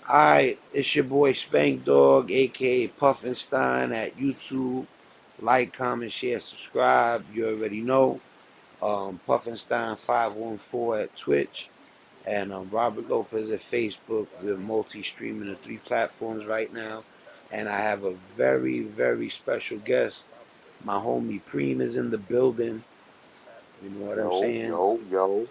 Alright, it's your boy Spankdog, aka Puffinstein at YouTube. Like, comment, share, subscribe. You already know. Puffinstein 514 at Twitch. And Robert Lopez at Facebook. We're multi-streaming the 3 platforms right now. And I have a very, very special guest. My homie Preme is in the building. You know what I'm Yo, saying? yo, yo.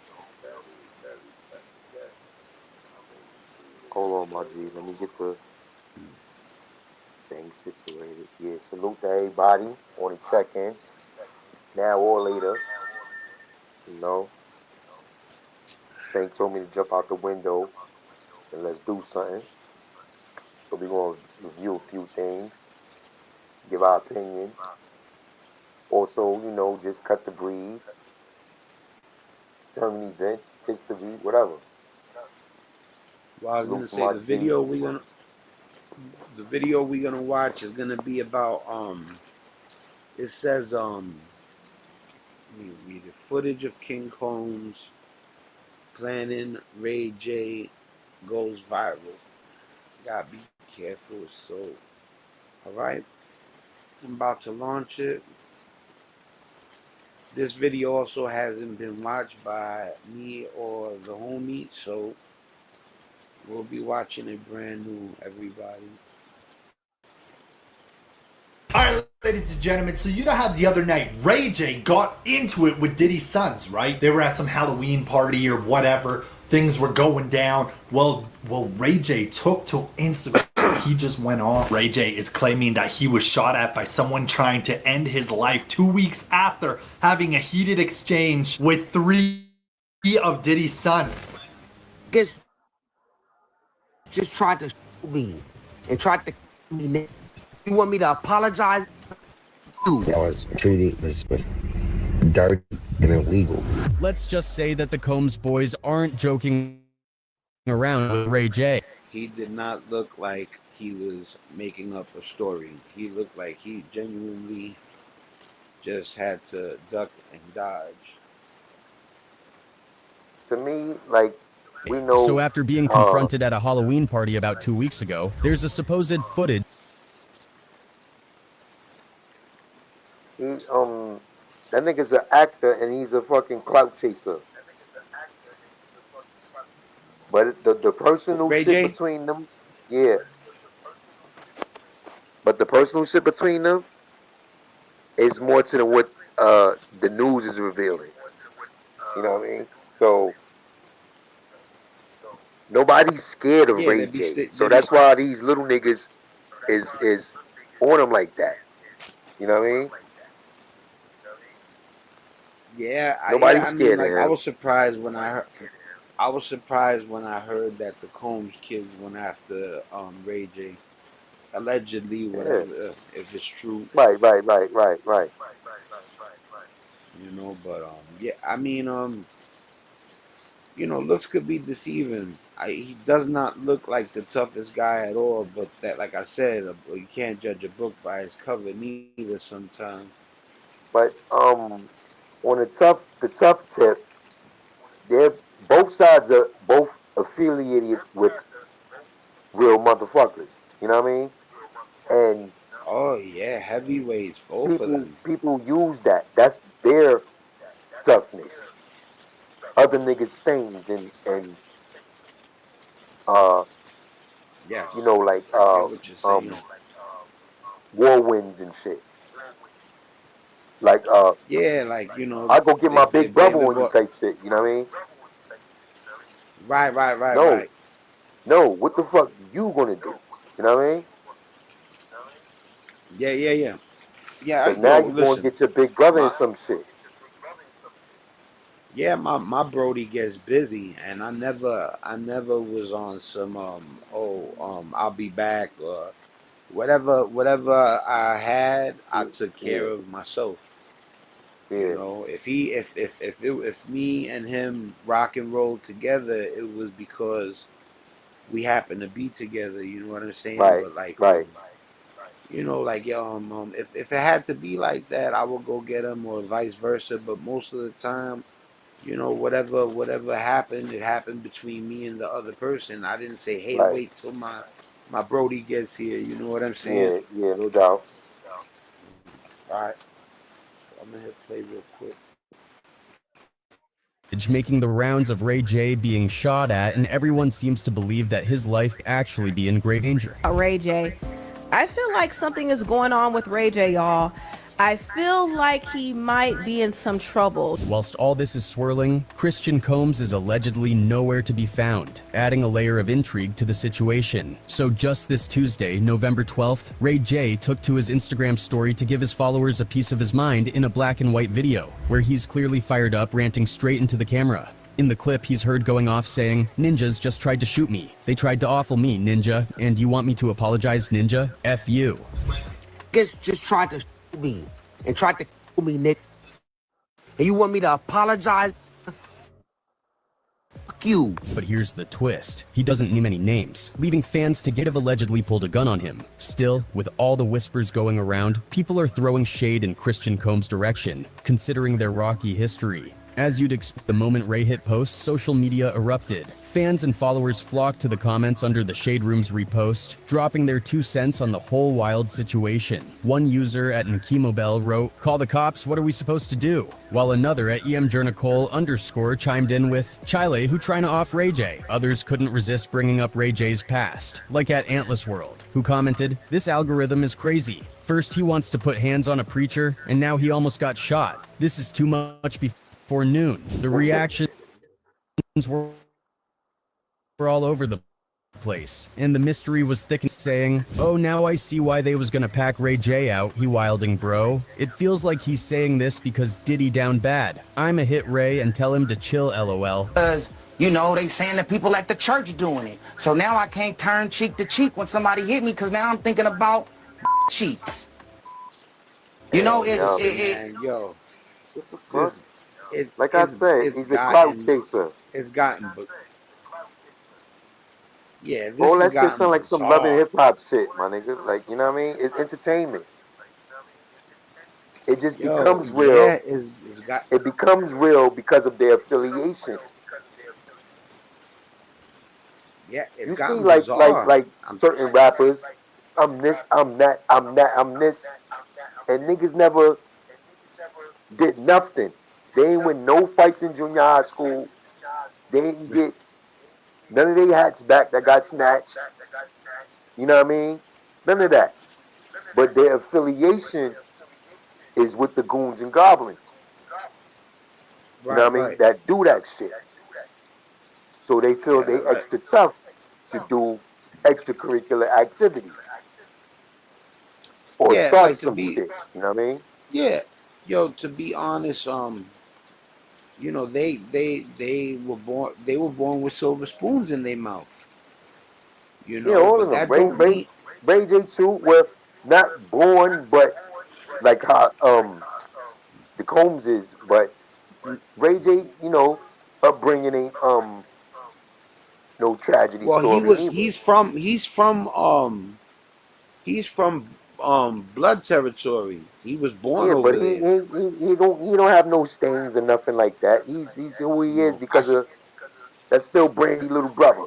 Hold on, my G. Let me get the thing situated. Yeah, salute to everybody on the check-in. Now or later, you know. Spank told me to jump out the window and let's do something. So we're gonna review a few things, give our opinion. Also, just cut the breeze, current events, history, whatever. Well, I was Salute gonna to say my G. the video we're gonna watch is gonna be about it says let me read it. Footage of King Combs planning Ray J goes viral. Gotta be careful. So alright. I'm about to launch it. This video also hasn't been watched by me or the homie, so we'll be watching it brand new, everybody. Alright, ladies and gentlemen, so you know how the other night Ray J got into it with Diddy's sons, right? They were at some Halloween party or whatever. Things were going down. Well, Ray J took to Instagram. He just went off. Ray J is claiming that he was shot at by someone trying to end his life 2 weeks after having a heated exchange with 3 of Diddy's sons. Just tried to show me and tried to me. You want me to apologize? That was truly was dirty and illegal. Let's just say that the Combs boys aren't joking around with Ray J. He did not look like he was making up a story. He looked like he genuinely just had to duck and dodge. To me, like, we know. So after being confronted at a Halloween party about 2 weeks ago, there's a supposed footage. That nigga's an actor and he's a fucking clout chaser. But the personal Ray shit J? between them, yeah. But the personal shit between them is more to what the news is revealing. You know what I mean? So nobody's scared of Yeah, Ray J. So that's why these little niggas is on him like that. You know what I mean? Yeah, Nobody's I mean, scared like, of I him. was surprised when I heard that the Combs kids went after Ray J. Allegedly, whatever, if it's true. Right. You know, but yeah, I mean, looks could be deceiving. He does not look like the toughest guy at all, but that, like I said, you can't judge a book by its cover neither sometimes. But on the tough tip, they're both sides are both affiliated with real motherfuckers. You know what I mean? And Oh yeah, heavyweights, both of them. people use that. That's their toughness. Other niggas stains and uh Yeah, like I get what you're saying. whirlwinds and shit. Like Yeah, like I go get my big they brother live on you up. type shit. You know what I mean? No, Right. no. What the fuck you gonna do? You know what I mean? Yeah. Cause now Yo, you gonna listen, get your big brother in my some shit. yeah, my Brody gets busy, and I never was on some I'll be back or whatever I had, I took care Yeah, of myself. You yeah. know, if me and him rock and roll together, it was because we happened to be together. You know what I'm saying? Right, But like right. if it had to be like that, I would go get him or vice versa. But most of the time, whatever happened, it happened between me and the other person. I didn't say, hey, Right. wait till my Brody gets here. You know what I'm saying? Yeah, yeah, no doubt. All right, so I'm gonna hit play real quick. Making the rounds of Ray J being shot at, and everyone seems to believe that his life actually be in grave danger. Ray J. I feel like something is going on with Ray J, y'all. I feel like he might be in some trouble. Whilst all this is swirling, Christian Combs is allegedly nowhere to be found, adding a layer of intrigue to the situation. So just this Tuesday, November 12th, Ray J took to his Instagram story to give his followers a piece of his mind in a black and white video, where he's clearly fired up, ranting straight into the camera. In the clip, he's heard going off saying, "Ninjas just tried to shoot me. They tried to offal me, Ninja, and you want me to apologize, Ninja? F you." Niggas just tried to shoot me and tried to kill me, Nick. And you want me to apologize? Fuck you. But here's the twist. He doesn't name any names, leaving fans to get have allegedly pulled a gun on him. Still, with all the whispers going around, people are throwing shade in Christian Combs' direction, considering their rocky history. As you'd expect, the moment Ray hit post, social media erupted. Fans and followers flocked to the comments under the Shade Room's repost, dropping their 2 cents on the whole wild situation. One user at Nkimobel wrote, "Call the cops, what are we supposed to do?" While another at emjernicole_ chimed in with, "Chile, who trying to off Ray J?" Others couldn't resist bringing up Ray J's past, like at Antless World, who commented, "This algorithm is crazy. First he wants to put hands on a preacher, and now he almost got shot. This is too much before noon." The reactions were all over the place, and the mystery was thick, saying, "Oh, now I see why they was gonna pack Ray J out, he wilding bro. It feels like he's saying this because Diddy down bad. I'ma hit Ray and tell him to chill, lol." Because, you know, they saying that people at the church doing it. So now I can't turn cheek to cheek when somebody hit me because now I'm thinking about cheeks. You know, Hell yeah. Man, yo, What the fuck? this it's Like I it's said, it's he's a clout gotten chaser. it's gotten but yeah, All this has that shit gotten sound like some loving bizarre. hip hop shit, my nigga. Like, you know what I mean? It's entertainment. It just Yo, becomes yeah, real. it's got It becomes real because of their affiliations. yeah, it's You see, gotten bizarre. like I'm certain rappers, I'm this, I'm that, I'm that, I'm this, and niggas never did nothing. They ain't win no fights in junior high school. They ain't get none of their hats back that got snatched. You know what I mean? None of that. But their affiliation is with the goons and goblins. You know right, what I mean? right. That do that shit. So they feel Yeah, they right. extra tough to do extracurricular activities or Yeah, start like to some be shit. You know what I mean? yeah, yo, to be honest, they were born with silver spoons in their mouth, Yeah, all of but them. that don't mean Ray J too were not born, but like how the Combs is, but Ray J, upbringing ain't no tragedy well, story neither. he's from blood territory. He was born Yeah, but over he there. he, he don't have no stains or nothing like that. He's who he is No, because of that's still Brandy little brother.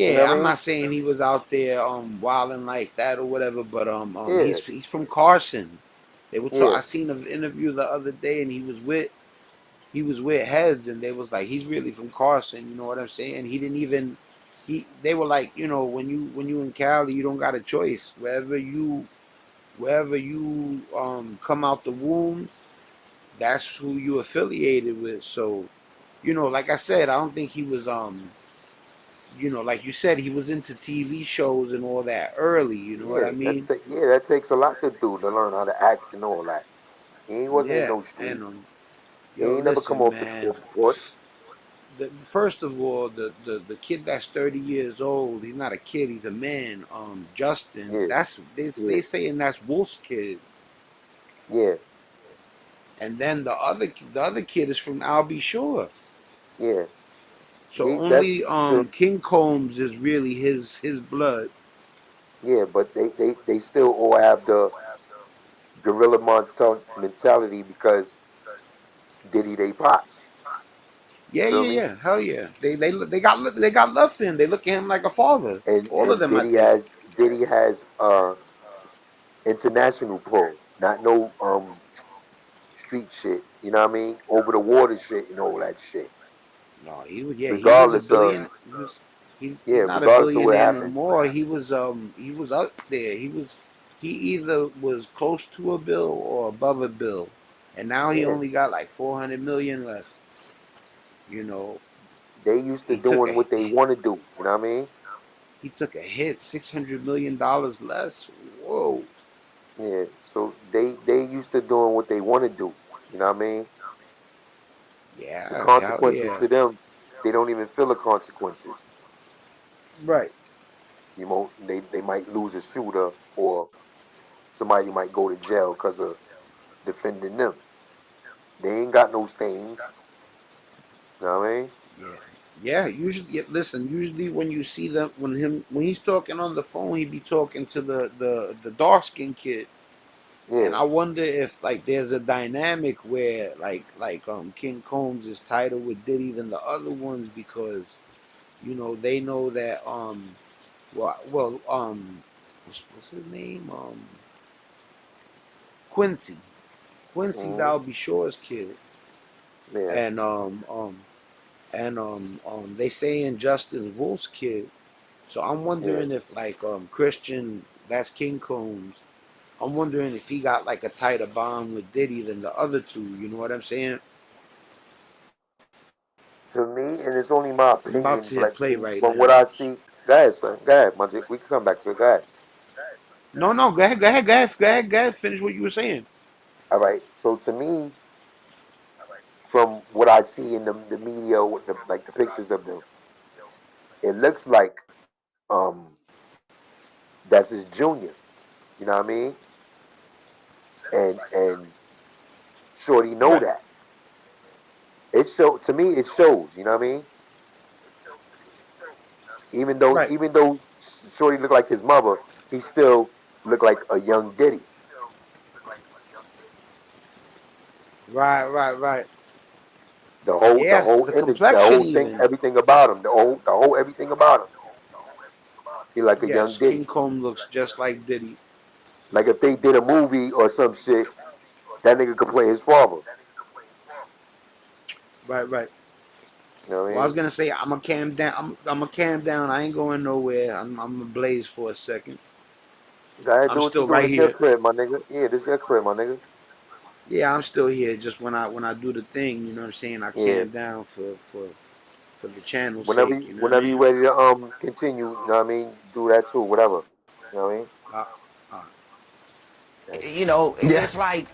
You know yeah, what I I'm mean? not saying he was out there wilding like that or whatever, but Yeah, he's from Carson. They were yeah, I seen an interview the other day, and he was with heads, and they was like, he's really from Carson. You know what I'm saying? He didn't even they were like, when you in Cali, you don't got a choice. Wherever you come out the womb, that's who you affiliated with. So, like I said, I don't think he was like you said, he was into TV shows and all that early. You know what yeah. I mean? That takes a lot to do to learn how to act and all that. He wasn't in Yeah, no street. and He yo, ain't never come listen, off the man. off the court. First of all, the kid that's 30 years old, he's not a kid, he's a man. Justin, Yeah, that's yeah, they saying that's Wolf's kid, yeah, and then the other kid is from Albie Shore. yeah. So That's only the King Combs is really his blood. yeah, but they still all have the gorilla monster mentality because Diddy they pops. Yeah, Feel yeah, me? yeah. Hell yeah. They got love for him. They look at him like a father. All of And them, I think. Diddy has international pull, not no street shit. You know what I mean? Over the water shit and all that shit. No, he was. Yeah, he was a Regardless of billion. He was. He's yeah, not a regardless of what billionaire no happened. more. He was up there. He either was close to a bill or above a bill, and now he Yeah, only got like 400 million left. You know, they used to he took doing a what they want to do. You know what I mean? he took a hit, $600 million less. Whoa. Yeah. So they used to doing what they want to do. You know what I mean? The Yeah, hell consequences yeah. to them, they don't even feel the consequences. Right. You know, they might lose a shooter or somebody might go to jail because of defending them. They ain't got no stains. You know what I mean? Yeah. Yeah, usually listen, usually when you see them when he's talking on the phone, he be talking to the dark skinned kid. And Yeah. I wonder if like there's a dynamic where King Combs is tighter with Diddy than the other ones because they know that what's his name? Quincy. Quincy's Hmm. Albie Shore's kid. Yeah. And they saying Justin Wolf's kid. So I'm Yeah. wondering if Christian, that's King Combs. I'm wondering if he got like a tighter bond with Diddy than the other two. You know what I'm saying? To me, and it's only my I'm about opinion, to hit but play right from what now. I see, go ahead, son. Go ahead, Magic. We can come back to it. Go ahead. No, no, go ahead, go ahead, go ahead, go ahead, go ahead. Finish what you were saying. All right. So to me, from what I see in the media with the pictures of them, it looks like um that's his junior. You know what I mean? And Shorty know Right, that. It show to me. It shows. You know what I mean? right, Even though Shorty looked like his mother, he still looked like a young Diddy. right, right, right. The Yeah, whole the image, the complexion whole thing, even. everything about him, the whole everything about him. He like a young Yes, King Diddy. Combs looks just like Diddy. Like if they did a movie or some shit, that nigga could play his father. Right, right. You know what I Well, I was mean? gonna say I'm gonna cam down. I'm gonna cam down. I ain't going nowhere. I'm gonna blaze for a second. Go ahead, I'm do what you still do. right This your here. crib, my nigga. Yeah, this your crib, my nigga. Yeah, I'm still here. Just when I do the thing, you know what I'm saying. I Yeah. cam down for the channel's Whenever sake. you You know what I whenever you mean? ready to continue, you know what I mean? Do that too, whatever. You know what I mean? Uh, uh, Okay. You know, it's like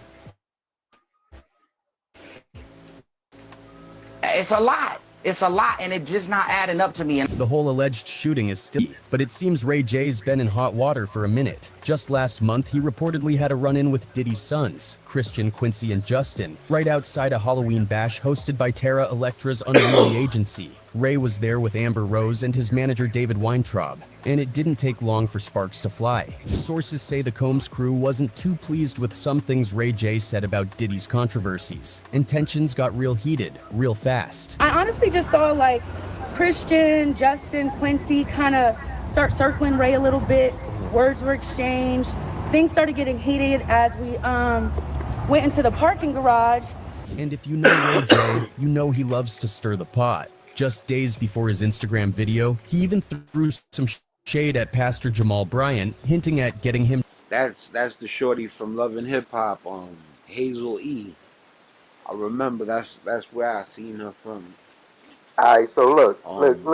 it's a lot. It's a lot, and it's just not adding up to me. The whole alleged shooting is still, but it seems Ray J's been in hot water for a minute. Just last month, he reportedly had a run-in with Diddy's sons, Christian, Quincy, and Justin, right outside a Halloween bash hosted by Terra Electra's Unruly Agency. Ray was there with Amber Rose and his manager David Weintraub, and it didn't take long for sparks to fly. Sources say the Combs crew wasn't too pleased with some things Ray J said about Diddy's controversies, and tensions got real heated, real fast. I honestly just saw like Christian, Justin, Quincy kind of start circling Ray a little bit. Words were exchanged. Things started getting heated as we went into the parking garage. And if you know Ray J, you know he loves to stir the pot. Just days before his Instagram video, he even threw some shade at Pastor Jamal Bryant, hinting at getting him. that's the shorty from Love and Hip Hop, Hazel E. I remember that's where I seen her from. Alright, so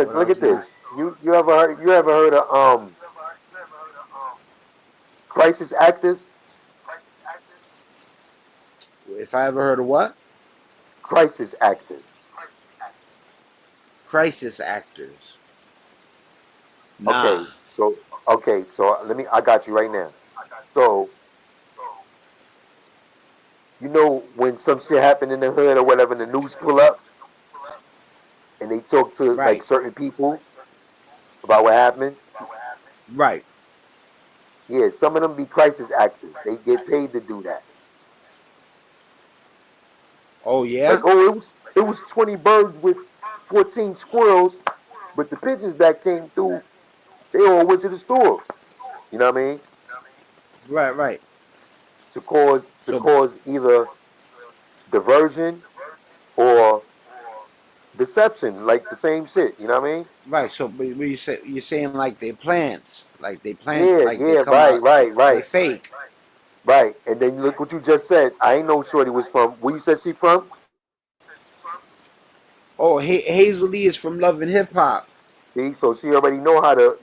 What look else at did I? this. You ever heard of crisis actors? If I ever heard of what? Crisis actors. Crisis actors. Nah. Okay, so let me I got you right now. So you know when some shit happened in the hood or whatever, and the news pull up and they talk to like Right. certain people about what happened. Right. Yeah, some of them be crisis actors. They get paid to do that. Oh Like, yeah. oh, it was 20 birds with 14 squirrels, but the pigeons that came through, they all went to the store. You know what I mean? Right. To cause So either diversion or deception, like the same shit. You know what I mean? right. So but you're saying like they plants, like they plant, Yeah, like they yeah, come out, they right. fake. Right. And then look what you just said. I ain't know Shorty was from. Where you said she from? Oh, Hazel Lee is from Love and Hip Hop. See, so she already know how to,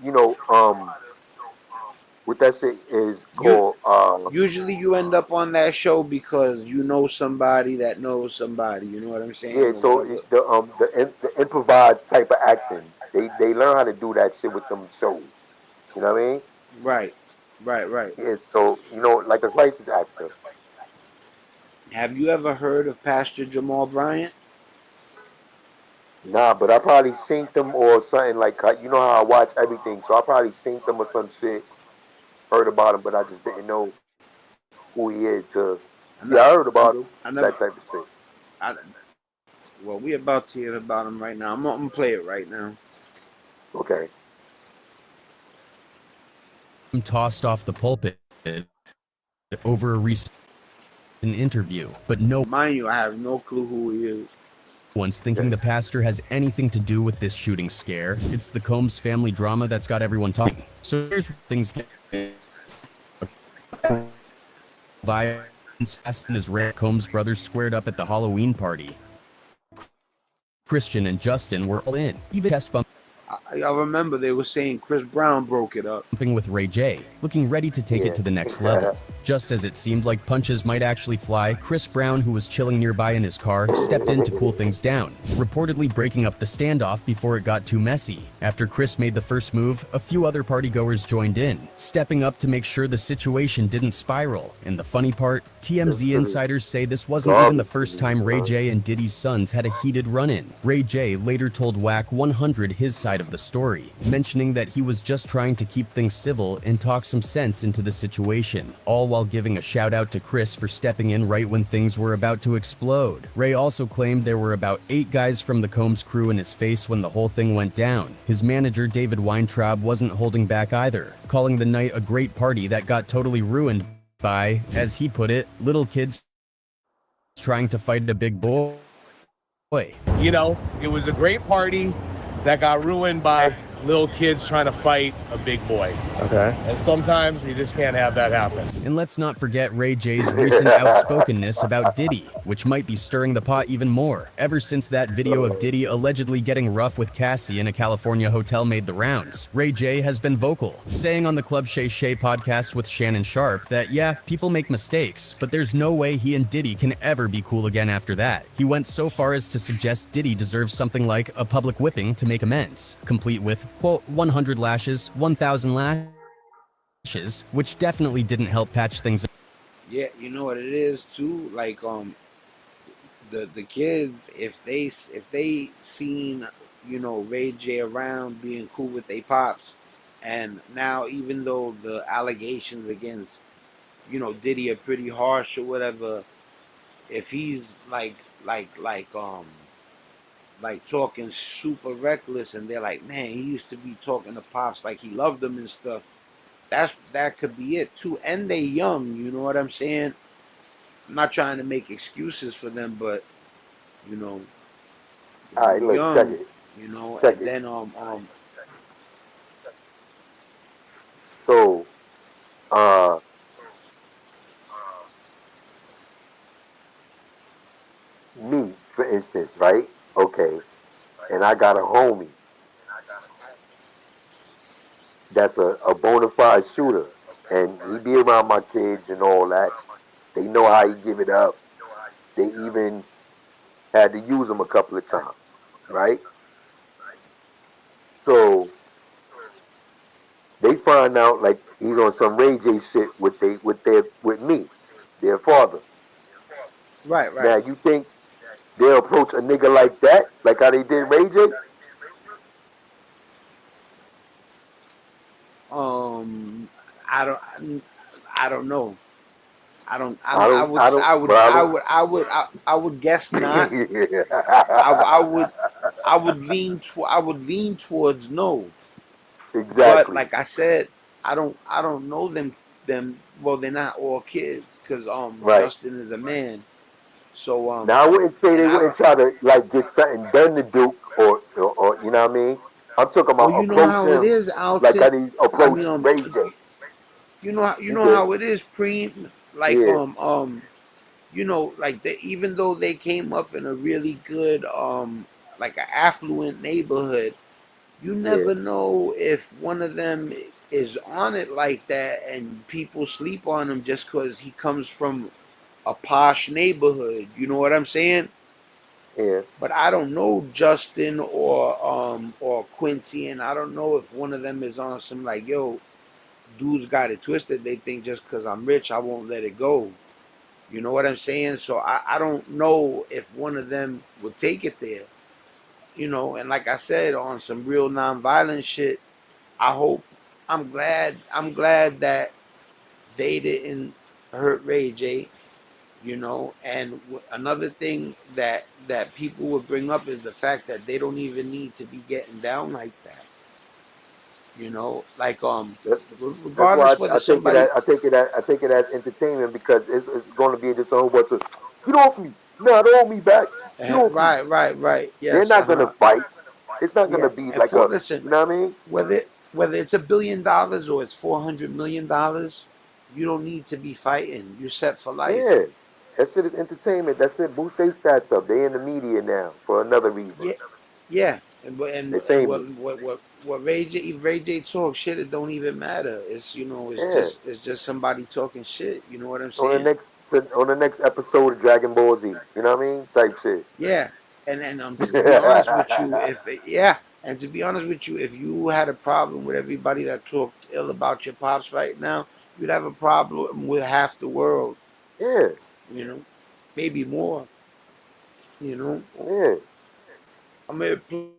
what that shit is You called. usually you end up on that show because you know somebody that knows somebody. You know what I'm Yeah. saying, or So whatever. the improvised type of acting. They learn how to do that shit with them shows. You know what I mean? Right, right. Yeah. So like a crisis actor. Have you ever heard of Pastor Jamal Bryant? Nah, but I probably seen them or something like you know how I watch everything. So I probably seen them or some shit, heard about him, but I just didn't know who he is. I, ne- Yeah, I heard about him. I never. That type of shit. I, well, we about to hear about him right now. I'm gonna play it right now. Okay. Tossed off the pulpit over a recent interview, but no Mind you, I have no clue who he is. one's thinking the pastor has anything to do with this shooting scare. It's the Combs family drama that's got everyone talking. So here's where things get violence fast and as Ray Combs brothers squared up at the Halloween party. Christian and Justin were all in, even chest I remember they were saying Chris Brown broke it up. bumping with Ray J, looking ready to take it to the next level. Just as it seemed like punches might actually fly, Chris Brown, who was chilling nearby in his car, stepped in to cool things down, reportedly breaking up the standoff before it got too messy. After Chris made the first move, a few other partygoers joined in, stepping up to make sure the situation didn't spiral. And the funny part, TMZ insiders say this wasn't even the first time Ray J and Diddy's sons had a heated run-in. Ray J later told Whack 100 his side of the story, mentioning that he was just trying to keep things civil and talk some sense into the situation, all while giving a shout out to Chris for stepping in right when things were about to explode. Ray also claimed there were about 8 guys from the Combs crew in his face when the whole thing went down. His manager David Weintraub wasn't holding back either, calling the night a great party that got totally ruined by, as he put it, little kids trying to fight a big boy. You know, it was a great party that got ruined by little kids trying to fight a big boy. Okay. And sometimes you just can't have that happen. And let's not forget Ray J's recent outspokenness about Diddy, which might be stirring the pot even more. Ever since that video of Diddy allegedly getting rough with Cassie in a California hotel made the rounds, Ray J has been vocal, saying on the Club Shay Shay podcast with Shannon Sharp that yeah, people make mistakes, but there's no way he and Diddy can ever be cool again after that. He went so far as to suggest Diddy deserves something like a public whipping to make amends, complete with, quote, 100 lashes, 1,000 lashes, which definitely didn't help patch things up. Yeah, you know what it is too. Like the kids, if they seen Ray J around being cool with they pops, and now even though the allegations against Diddy are pretty harsh or whatever, if he's like talking super reckless, and they're like, man, he used to be talking to pops like he loved them and stuff. That could be it too. And they young, you know what I'm saying? I'm not trying to make excuses for them, but All right, look, young, check it. Check and it. then So, me, for instance, right? Okay, and I got a homie that's a bona fide shooter, and he be around my kids and all that. They know how he give it up. They even had to use him a couple of times, right? So they find out like he's on some Ray J shit with me, their father. right. Now you think they'll approach a nigga like that, like how they did Ray J? I don't know. I would guess not. I would I would lean towards no. But Exactly. like I said, I don't know them. Well, they're not all kids because Right. Justin is a man. So Now I wouldn't say and they I wouldn't don't. try to like get something done to Duke or you know what I mean. I'm talking Well, about you know approach how it him is, like how Alton. they I approach mean, Ray J. you You know good? how it is, Preme. Like Yeah, you know, like even though they came up in a really good like an affluent neighborhood, you yeah, never know if one of them is on it like that, and people sleep on him just because he comes from a posh neighborhood. You know what I'm saying? yeah. But I don't know Justin or Quincy, and I don't know if one of them is on some like, yo, dudes got it twisted. They think just because I'm rich, I won't let it go. You know what I'm saying? So I don't know if one of them will take it there. You know, and like I said, on some real nonviolent shit, I hope I'm glad that they didn't hurt Ray J. You know, and another thing that people would bring up is the fact that they don't even need to be getting down like that. You know, like That, that's why regardless whether I take it. somebody I take it as entertainment because it's going to be just a whole bunch of get off me. No, don't hold me back. Get off me. right, They're yes, not going to fight. It's not going to yeah, be and like for a. listen, You know what I mean? whether it's $1 billion or it's $400 million, you don't need to be fighting. You're set for life. Yeah. That shit is entertainment. That's it. Boost their stats up. They in the media now for another reason. Yeah, yeah, They and famous. what Ray J talk shit, it don't even matter. It's Yeah. it's just somebody talking shit. You know what I'm On the saying? next on the next episode of Dragon Ball Z. You know what I mean? Type shit. Yeah, and to be honest with you, and to be honest with you, if you had a problem with everybody that talked ill about your pops right now, you'd have a problem with half the world. Yeah. You know, maybe more. You know, Yeah. I'm gonna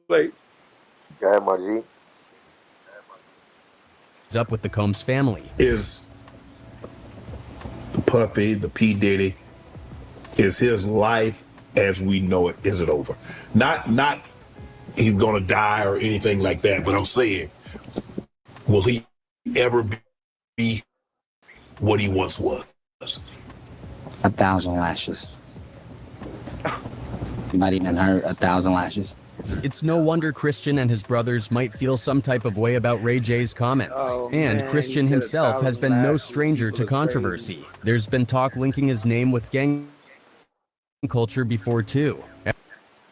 play. Go ahead, my G. Up with the Combs family. Is the Puffy, the P. Diddy, is his life as we know it, is it over? Not he's gonna die or anything like that, but I'm saying, will he ever be what he once was? 1,000 lashes. You might even heard 1,000 lashes. It's no wonder Christian and his brothers might feel some type of way about Ray J's comments. Oh And man, he Christian said himself has 1,000 been no lashes. stranger People to are crazy. controversy. There's been talk linking his name with gang culture before too.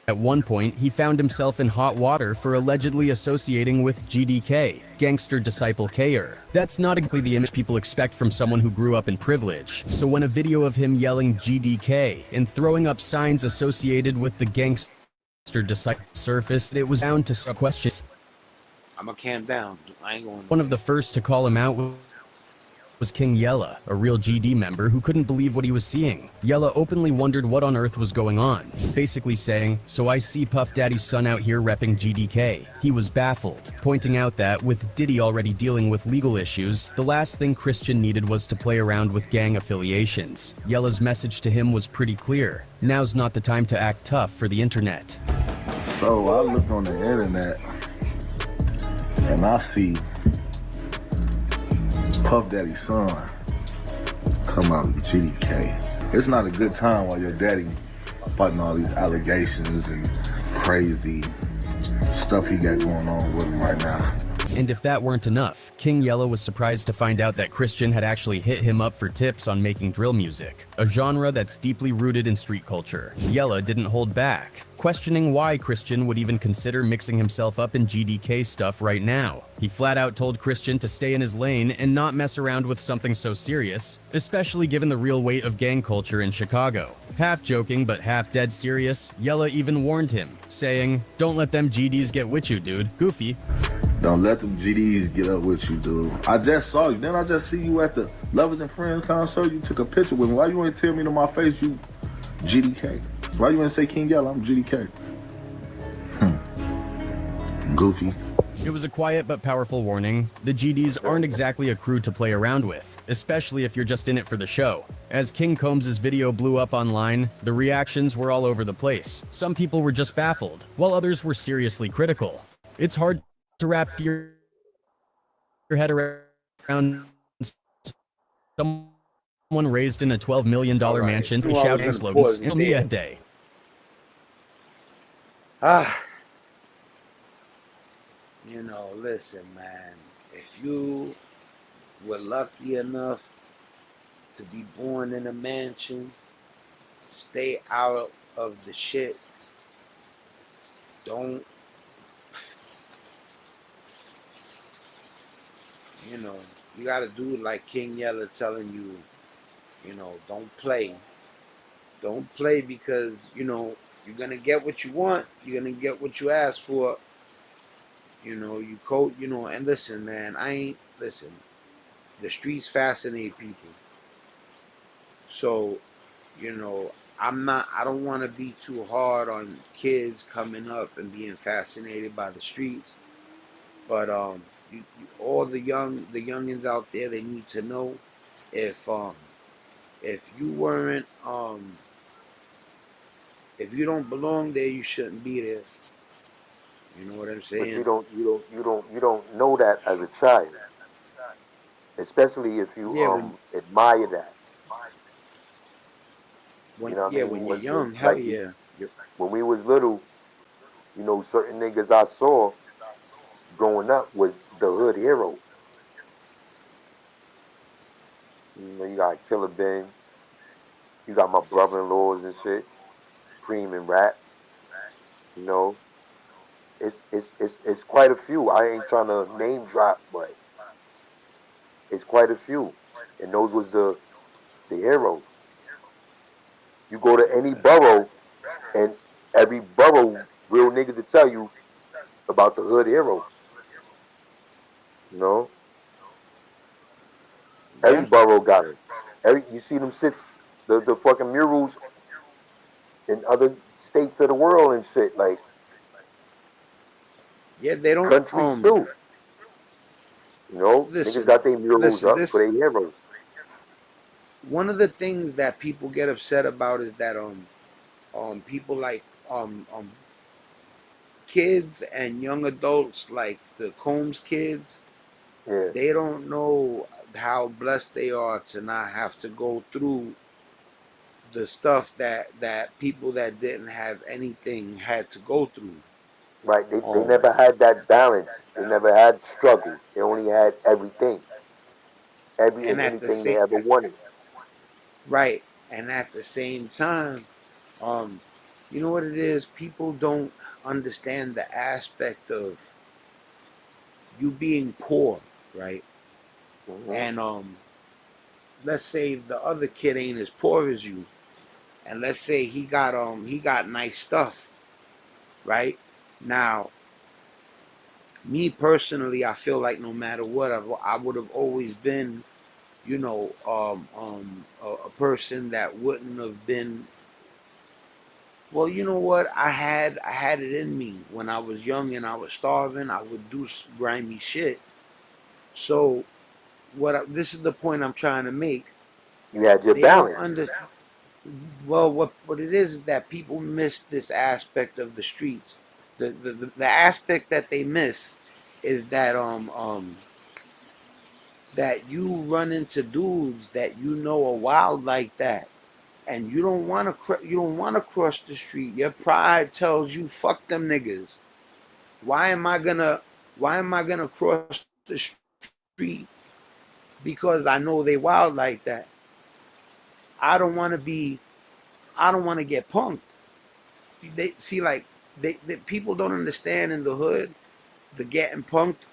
At one point, he found himself in hot water for allegedly associating with GDK, Gangster Disciple K-er. That's not exactly the image people expect from someone who grew up in privilege. So when a video of him yelling GDK and throwing up signs associated with the Gangster Disciple surfaced, it was bound to question. I'm gonna calm down. I ain't going. One of the first to call him out was King Yella, a real GD member who couldn't believe what he was seeing. Yella openly wondered what on earth was going on, basically saying, "So I see Puff Daddy's son out here repping GDK." He was baffled, pointing out that, with Diddy already dealing with legal issues, the last thing Christian needed was to play around with gang affiliations. Yella's message to him was pretty clear: now's not the time to act tough for the internet. So I look on the internet and I see Puff Daddy's son come out with GDK. It's not a good time while your daddy fighting all these allegations and crazy stuff he got going on with him right now. And if that weren't enough, King Yella was surprised to find out that Christian had actually hit him up for tips on making drill music, a genre that's deeply rooted in street culture. Yella didn't hold back, questioning why Christian would even consider mixing himself up in GDK stuff right now. He flat out told Christian to stay in his lane and not mess around with something so serious, especially given the real weight of gang culture in Chicago. Half joking but half dead serious, Yella even warned him, saying, "Don't let them GDs get with you, dude. Goofy." Don't let them GDs get up with you, dude. I just saw you. Then I just see you at the Lovers and Friends concert. You took a picture with me. Why you ain't tell me to my face you GDK? Why you ain't say King Yella? I'm GDK. Goofy. It was a quiet but powerful warning. The GDs aren't exactly a crew to play around with, especially if you're just in it for the show. As King Combs' video blew up online, the reactions were all over the place. Some people were just baffled, while others were seriously critical. It's hard to wrap your head around someone raised in a $12 million All right. mansion I was shouting gonna slogans pause in it Mia there. Day. You know, listen, man. If you were lucky enough to be born in a mansion, stay out of the shit. Don't, you know, you gotta do like King Yeller telling you, don't play. Don't play because, you're gonna get what you want. You're gonna get what you ask for. You coat, and listen, man, listen, the streets fascinate people. So, I don't want to be too hard on kids coming up and being fascinated by the streets. But all the youngins out there, they need to know if you weren't if you don't belong there, you shouldn't be there. You know what I'm But saying? you don't know that as a child, especially if you Yeah, when admire that. You when know what I yeah, mean? when you're When young, hell like yeah. when we was little, certain niggas I saw growing up was the hood heroes. You got Killer Ben, you got my brother-in-laws and shit, Preme and Rap. You know, it's quite a few. I ain't trying to name drop, but it's quite a few, and those was the heroes. You go to any borough, and every borough, real niggas will tell you about the hood heroes. You know, every Yeah. borough got them. You see them sits, the fucking murals in other states of the world and shit, like Yeah, they don't countries too. Niggas listen, got their murals listen, up for this their heroes. one of the things that people get upset about is that people like kids and young adults like the Combs kids, Yeah, they don't know how blessed they are to not have to go through the stuff that people that didn't have anything had to go through. right. They Um, never had that balance. They never had struggle. They only had everything, every and and at the anything they same ever wanted. right, and at the same time, um, you know what it is? People don't understand the aspect of you being poor, right? Hmm. And let's say the other kid ain't as poor as you, and let's say he got nice stuff, right? Now, me personally, I feel like no matter what, I would have always been, a person that wouldn't have been. Well, you know what? I had it in me when I was young and I was starving. I would do grimy shit. So this is the point I'm trying to make. You had your They don't balance, understand. Well, what it is that people miss this aspect of the streets. The aspect that they miss is that you run into dudes that are wild like that, and you don't want to cross the street. Your pride tells you fuck them niggas. Why am I gonna cross the street because I know they wild like that? I don't want to be. I don't want to get punked. They see like they people don't understand in the hood. The getting punked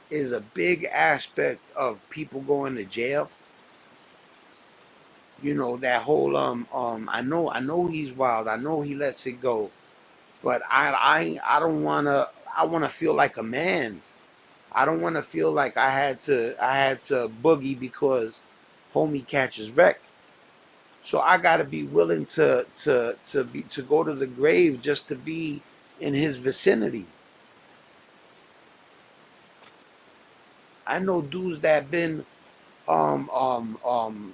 is a big aspect of people going to jail. That whole I know he's wild. I know he lets it go, but I don't wanna. I want to feel like a man. I don't want to feel like I had to boogie because homie catches wreck. So I got to be willing to go to the grave just to be in his vicinity. I know dudes that been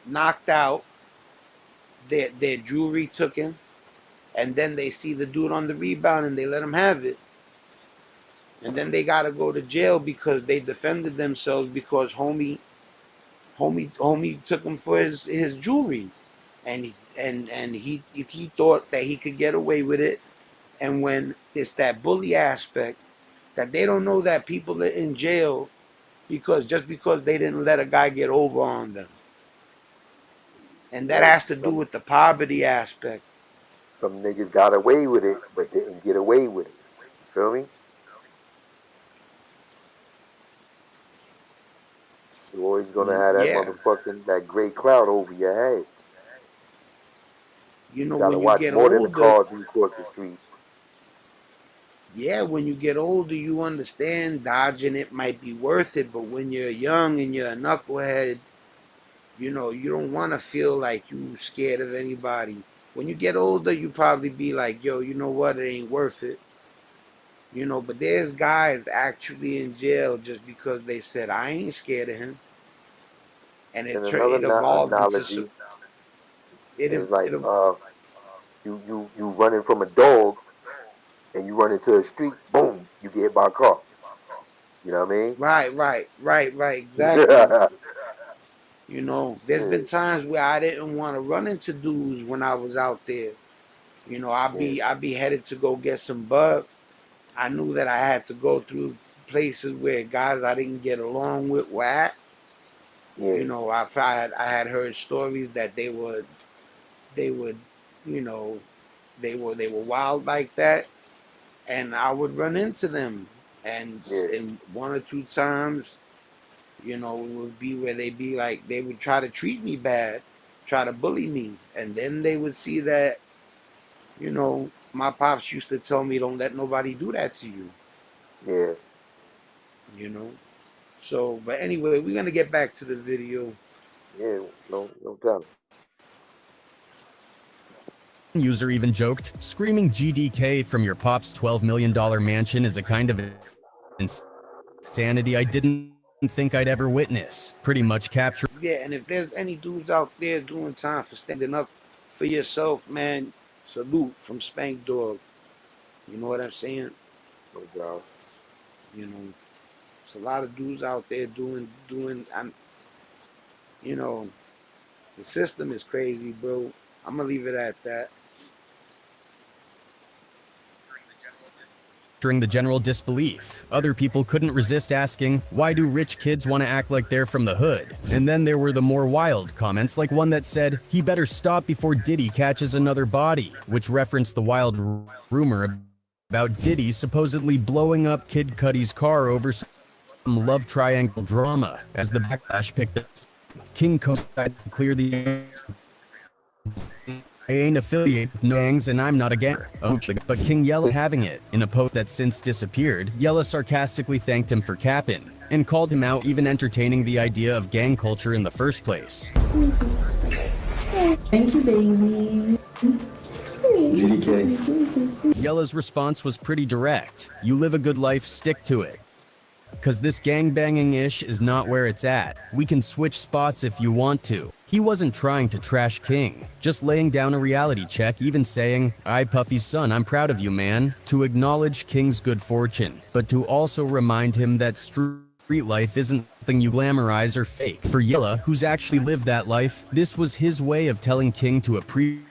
knocked out their jewelry taken, and then they see the dude on the rebound and they let him have it, and then they gotta go to jail because they defended themselves because homie took him for his jewelry, and he thought that he could get away with it. And when it's that bully aspect that they don't know that people are in jail because they didn't let a guy get over on them, and that And has to do with the poverty aspect. some niggas got away with it, but didn't get away with it. You feel me? You always gonna have that Yeah, motherfucking that gray cloud over your head. you know, Gotta when you watch get more than the older, cars when you cross the street. yeah, when you get older, you understand dodging it might be worth it, but when you're young and you're a knucklehead, you don't want to feel like you scared of anybody. When you get older, you probably be like, yo, you know what, it ain't worth it. But there's guys actually in jail just because they said I ain't scared of him, and And another it evolved into analogy it is like it you running from a dog and you run into a street, boom, you get hit by a car. You know what I right exactly. mean? There's been Shit. times where I didn't want to run into dudes when I was out there. Yeah, I'd be headed to go get some bud. I knew that I had to go through places where guys I didn't get along with were at. yeah, I had heard stories that they would, you know, they were wild like that, and I would run into them, and yeah, in one or two times, it would be where they would try to treat me bad, try to bully me, and then they would see that, my pops used to tell me, don't let nobody do that to you, yeah, you know. So, but anyway, we're gonna get back to the video. yeah. No doubt. User even joked, screaming GDK from your pop's $12 million mansion is a kind of insanity I didn't think I'd ever witness. Pretty much capturing Yeah, and if there's any dudes out there doing time for standing up for yourself, man, salute from Spankdog. You know what I'm saying? No doubt. You know, it's a lot of dudes out there doing. You know, the system is crazy, bro. I'm gonna leave it at that. the general disbelief. Other people couldn't resist asking, why do rich kids want to act like they're from the hood? And then there were the more wild comments, like one that said, he better stop before Diddy catches another body, which referenced the wild rumor about Diddy supposedly blowing up Kid Cudi's car over some love triangle drama. As the backlash picked up, King Combs clear the I ain't affiliated with no gangs and I'm not a ganger. But King Yella having it. In a post that since disappeared, Yella sarcastically thanked him for capping and called him out, even entertaining the idea of gang culture in the first place. Thank you, baby. GDK. Yella's response was pretty direct. You live a good life, stick to it. Cause this gangbanging-ish is not where it's at. We can switch spots if you want to. He wasn't trying to trash King, just laying down a reality check, even saying, I Puffy's son, I'm proud of you, man, to acknowledge King's good fortune, but to also remind him that street life isn't something you glamorize or fake. For Yella, who's actually lived that life, this was his way of telling King to appreciate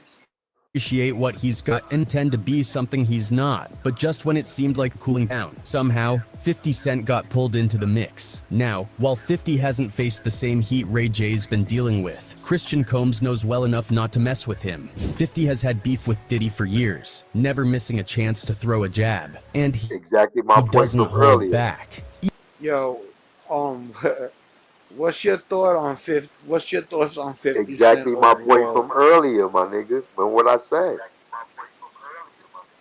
what he's got and tend to be something he's not. But just when it seemed like cooling down, somehow 50 Cent got pulled into the mix. Now, while 50 hasn't faced the same heat Ray J's been dealing with, Christian Combs knows well enough not to mess with him. 50 has had beef with Diddy for years, never missing a chance to throw a jab, and Exactly my he point doesn't from hold earlier. back. Yo, what's your thought on 50? What's your thoughts on 50 Cent Exactly my point overall? from earlier, my nigga. Remember what I said?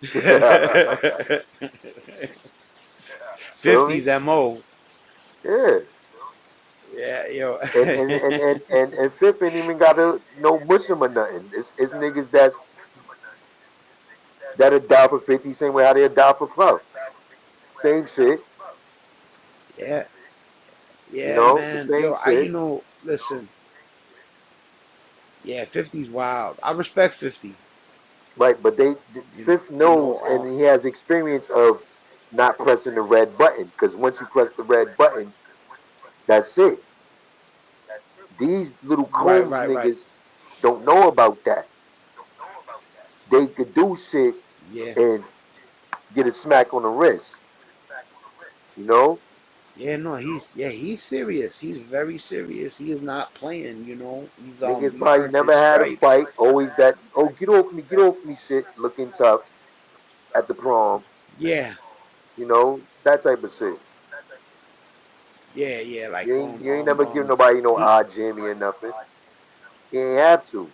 50's Feel me? MO. Yeah. Yeah, yo. And Fifth ain't even got to no Muslim or nothing. It's niggas that'll die for 50 same way how they'll die for Puff. Same shit. Yeah, You yeah, know, the man. same Yo, shit. listen, Yeah, 50's wild. I respect 50. Right, but Fifth You know, knows, and he has experience of not pressing the red button. Because once you press the red button, that's it. These little right, Combs right, right. niggas don't know about that. They could do shit Yeah. and get a smack on the wrist. You know, Yeah, no, he's serious. He's very serious. He is not playing, niggas he probably earned never his had a stripes. fight. Always that, oh, get off me shit, looking tough at the prom. Yeah, You know, that type of shit. yeah, yeah. Like You ain't never give nobody no he odd Jimmy or nothing. You ain't have to.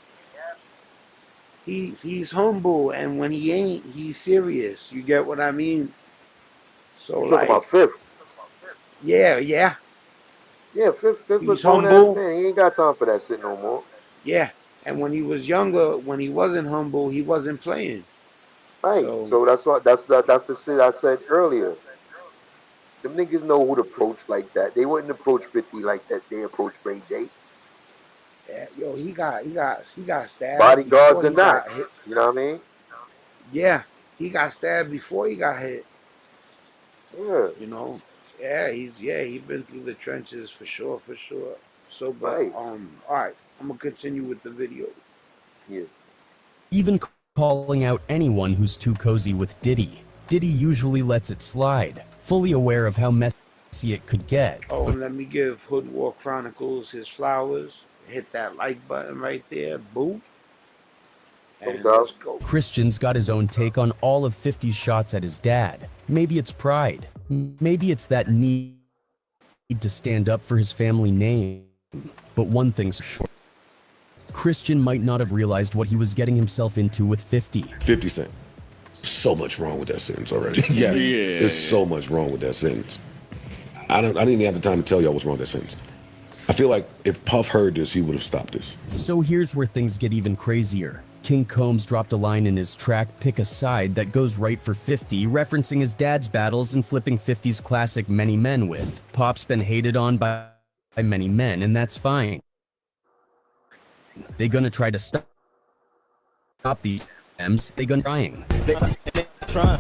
he's humble, and when he ain't, he's serious. You get what I mean? So You talking like, about Fifth? yeah, yeah. Yeah, Fifth a He's grown ass humble. man. He ain't got time for that shit no more. Yeah, and when he was younger, when he wasn't humble, he wasn't playing. Right. So So that's the shit I said earlier. Them niggas know who to approach like that. They wouldn't approach 50 like that. They approach Ray J. yeah, yo, he got stabbed Bodyguards before or he not. got hit. You know what I mean? Yeah, he got stabbed before he got hit. Yeah. You know, he's been through the trenches for sure, for sure. So, but Right. all right, I'm gonna continue with the video. Yeah. Even calling out anyone who's too cozy with Diddy. Diddy usually lets it slide, fully aware of how messy it could get. Oh, But and let me give Hood War Chronicles his flowers. Hit that like button right there, boop, No and let's doubt. go. Christian's got his own take on all of 50's shots at his dad. Maybe it's pride. Maybe it's that need to stand up for his family name. But one thing's sure. Christian might not have realized what he was getting himself into with 50. 50 Cent. So much wrong with that sentence already. Yes. There's so much wrong with that sentence. I didn't even have the time to tell y'all what's wrong with that sentence. I feel like if Puff heard this, he would have stopped this. So here's where things get even crazier. King Combs dropped a line in his track, Pick a Side, that goes right for 50, referencing his dad's battles and flipping 50's classic Many Men with. Pop's been hated on by many men, and that's fine. They gonna try to stop these M's, they gonna trying.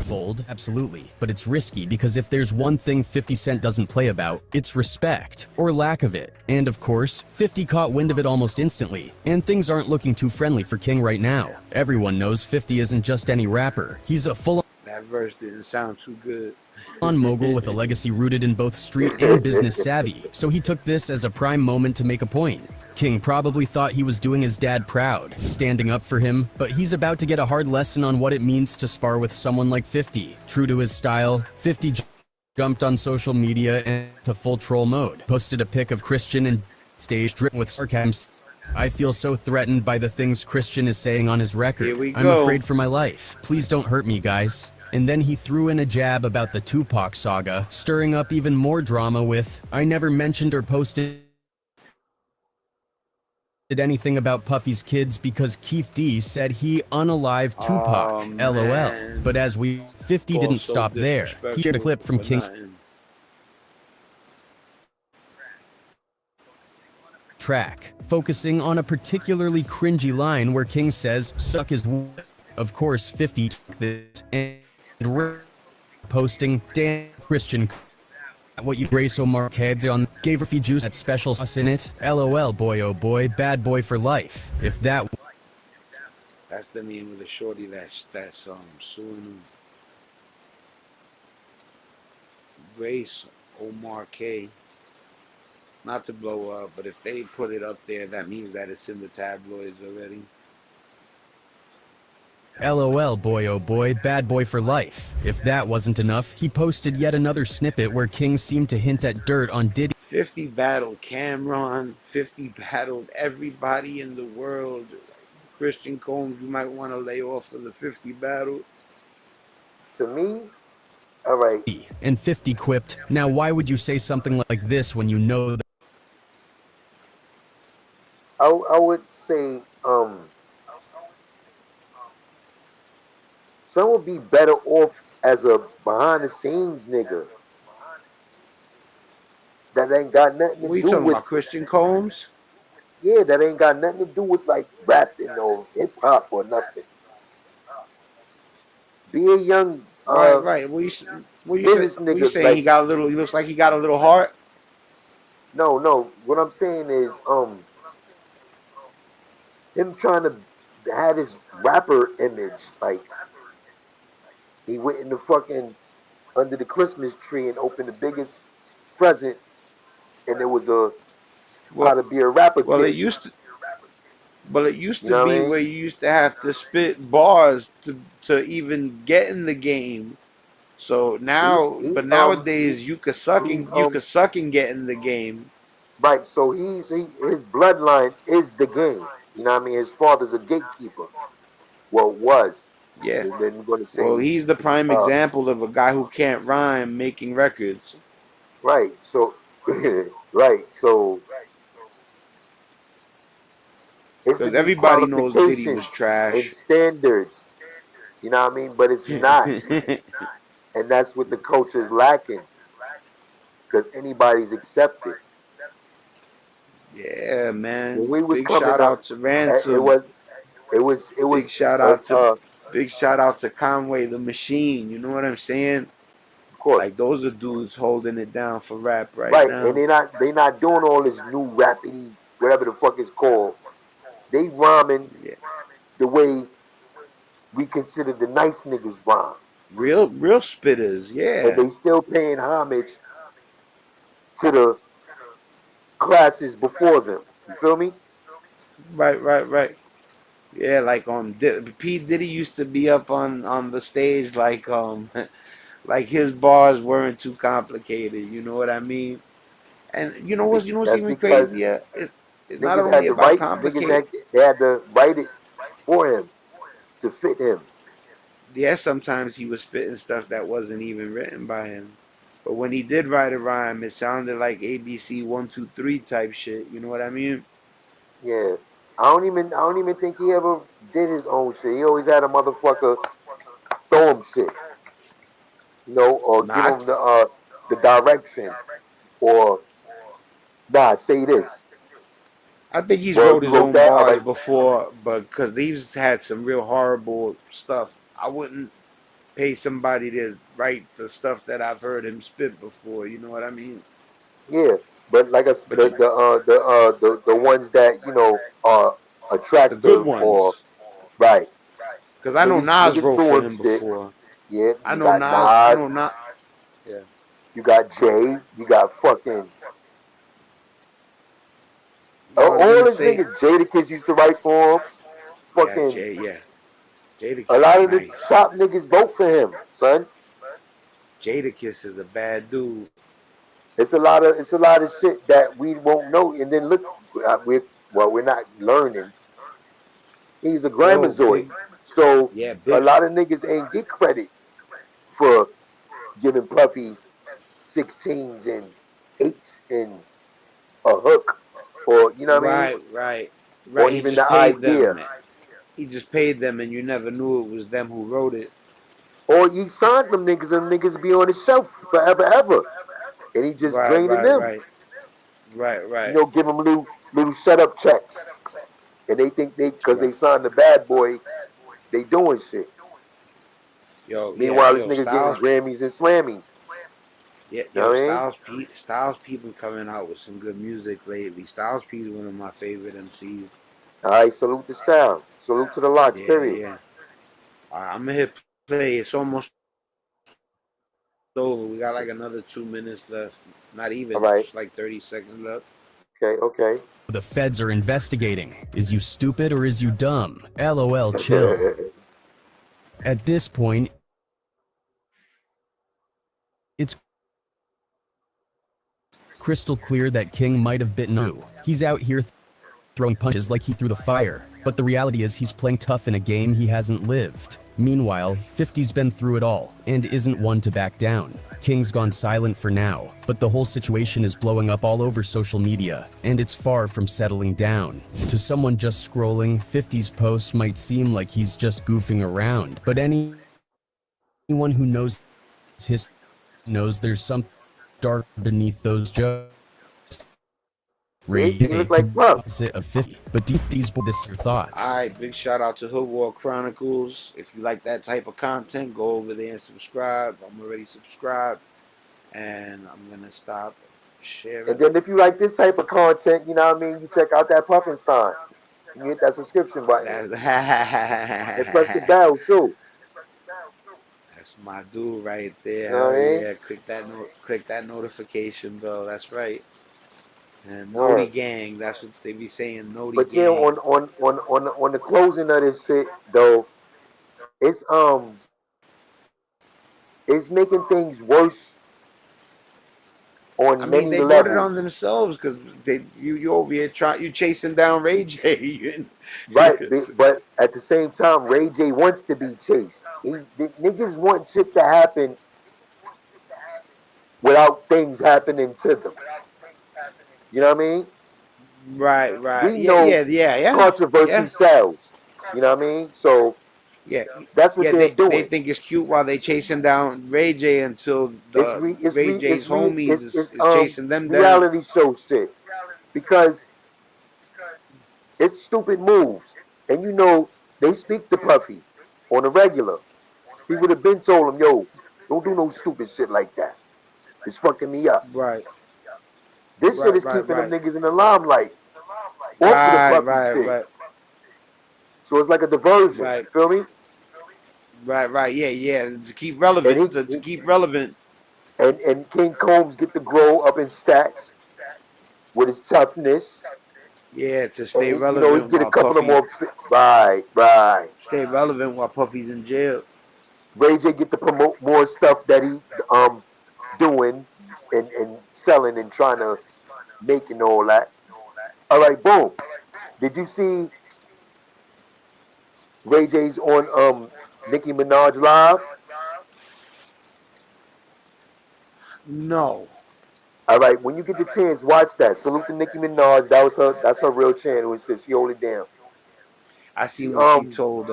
Bold, absolutely, but it's risky because if there's one thing 50 Cent doesn't play about, it's respect, or lack of it. And of course, 50 caught wind of it almost instantly, and things aren't looking too friendly for King right now. Everyone knows 50 isn't just any rapper, he's a full That verse didn't sound too good. on mogul with a legacy rooted in both street and business savvy, so he took this as a prime moment to make a point. King probably thought he was doing his dad proud, standing up for him, but he's about to get a hard lesson on what it means to spar with someone like 50. True to his style, 50 jumped on social media into full troll mode, posted a pic of Christian and stage dripping with sarcasm. I feel so threatened by the things Christian is saying on his record. Here we I'm go. afraid for my life. Please don't hurt me, guys. And then he threw in a jab about the Tupac saga, stirring up even more drama with, I never mentioned or posted anything about Puffy's kids because Keith D said he unalived Tupac, Oh, LOL. man. But as 50 didn't Also stop there. He shared a clip from disrespectful King's for nothing. track, focusing on a particularly cringy line where King says, suck his Of course, 50 took this and posting, damn Christian, what you brace so Mancave on, gave Ruffy juice that special sauce in it, LOL boy oh boy, bad boy for life. If that That's the name of the shorty that's suing him. Grace Omar K. Not to blow up, but if they put it up there, that means that it's in the tabloids already. LOL boy oh boy, bad boy for life. If that wasn't enough, he posted yet another snippet where King seemed to hint at dirt on Diddy. 50 battled Cameron. 50 battled everybody in the world. Christian Combs, you might want to lay off for the 50 battle. To me, all right. And 50 quipped, now why would you say something like this when you know that? I would say some would be better off as a behind the scenes nigga that ain't got nothing to What are you do talking with about, Christian Combs? Yeah, that ain't got nothing to do with like rapping or hip hop or nothing. Be a young Right, right. business What you nigga. saying? Like, He got a little. He looks like he got a little heart. no, no. What I'm saying is, him trying to have his rapper image. Like, he went in the fucking under the Christmas tree and opened the biggest present, and there was a how Well, to be a rapper well, kit. it used You to know what I be mean? where you used to have to spit bars to even get in the game. So now, He but nowadays he's you could suck and get in the game. right. So his bloodline is the game. You know what I mean? His father's a gatekeeper. Well, was. Yeah. Then we're gonna Well, say, he's the prime uh, example of a guy who can't rhyme making records. right. So, right. So it Because should be everybody knows Diddy qualifications was and trash. standards. You know what I mean? But it's not, and that's what the culture is lacking because anybody's accepted. Yeah, When man. we was coming up, it Ransom. was it Big was shout out to Big shout out to Conway the Machine. You know what I'm saying? of course. Like those are dudes holding it down for rap right Right, and now. they not doing all this new rappity, whatever the fuck it's called. They rhyming Yeah. the way we consider the nice niggas rhyme, Real spitters, and yeah. they still paying homage to the classes before them. You feel me? Right, right, right. Yeah, like P Diddy used to be up on the stage like like his bars weren't too complicated. You know what I mean? And you know what's That's even because crazier? It's not niggas only had to about write. Niggas complicate. had they had to write it for him to fit him. Yeah, sometimes he was spitting stuff that wasn't even written by him. But when he did write a rhyme, it sounded like ABC 1 2 3 type shit. You know what I mean? Yeah, I don't even think he ever did his own shit. He always had a motherfucker throw him shit, or give Not. him the direction, or nah, say this. I think he's Well, wrote you his wrote own that, all bars right. before, but because he's had some real horrible stuff. I wouldn't pay somebody to write the stuff that I've heard him spit before. You know what I mean? Yeah, but like But the ones that are the good attractive or ones, right. because I know Nas Niggas wrote for doing him shit. before. Yeah, I you know got Nas. I Nas, know Nas. Yeah. you got Jay, you got fucking No, I was all gonna these say, niggas. Jadakiss used to write for him. yeah, Fucking Jay. Yeah, a Jadakiss lot is of the nice. top niggas vote for him, son. Jadakiss is a bad dude. It's a lot of shit that we won't know. And then look, we're not learning. He's a Yo, Gramazoid, so a big. lot of niggas ain't get credit for giving Puffy 16s and eights and a hook, or you know what I mean, Right, right, or right. He even the just paid idea, them. He just paid them, and you never knew it was them who wrote it. or he signed them niggas and niggas be on the shelf forever ever, and he just Right, draining right, them. right, right, right. Give them little setup checks, and they think because they Right. signed the bad boy, they doing shit. Yo, yeah, Meanwhile, this yo, nigga getting Styles. Grammys and Slammys. Yeah, You know yo, what I mean? Styles P been coming out with some good music lately. Styles P is one of my favorite MCs. All right, salute the style, salute to the locks. Yeah, Period. yeah. I'm gonna hit play. It's almost over. We got like another 2 minutes left. Not All even, right. just like 30 seconds left. Okay. Okay. The feds are investigating. Is you stupid or is you dumb? LOL, chill. At this point, it's crystal clear that King might have bitten you. He's out here throwing punches like he threw the fire. But the reality is he's playing tough in a game he hasn't lived. Meanwhile, 50's been through it all and isn't one to back down. King's gone silent for now, but the whole situation is blowing up all over social media, and it's far from settling down. To someone just scrolling, 50's posts might seem like he's just goofing around, but anyone who knows his knows there's some dark beneath those jokes. Ray he J look like could be Puff. opposite of 50, but these this your thoughts. Alright, big shout out to Hood War Chronicles. If you like that type of content, go over there and subscribe. I'm already subscribed. And I'm gonna stop sharing. And then if you like this type of content, you know what I mean, you check out that Puffinstein. And you hit that subscription button. And press the bell too. That's my dude right there. You know what I Hell mean? yeah. Click that notification bell. That's right. And Noti Word. Gang, that's what they be saying, Noti But yeah, Gang. on the closing of this shit though, it's it's making things worse I on mean, many they brought it on levels. themselves because you over here you chasing down Ray J. Right, but at the same time, Ray J wants to be chased. The niggas want shit to happen without things happening to them. You know what I mean? Right. We know controversy Yeah. sells. You know what I mean? So Yeah, that's what yeah. they're They doing. think it's cute while they chasing down Ray J until the Ray J's homies is chasing them down. reality show shit because it's stupid moves, and you know they speak to Puffy on a regular. He would have been told him, "Yo, don't do no stupid shit like that. It's fucking me up." Right. This shit is keeping them niggas in the limelight off of the Puffy shit. So it's like a diversion. Right. Feel me? Right. Yeah. To keep relevant. To keep relevant. And King Combs get to grow up in stats with his toughness. Yeah, to And stay he, you know, he relevant get a while couple of Puffy. more. Right. Stay relevant while Puffy's in jail. Ray J get to promote more stuff that he doing and selling and trying to make and all that. All right, boom. Did you see Ray J's on Nicki Minaj live? No. All right, when you get the chance, watch that. Salute to Nicki Minaj. That's her real channel. It says she hold it down. I She seen when she told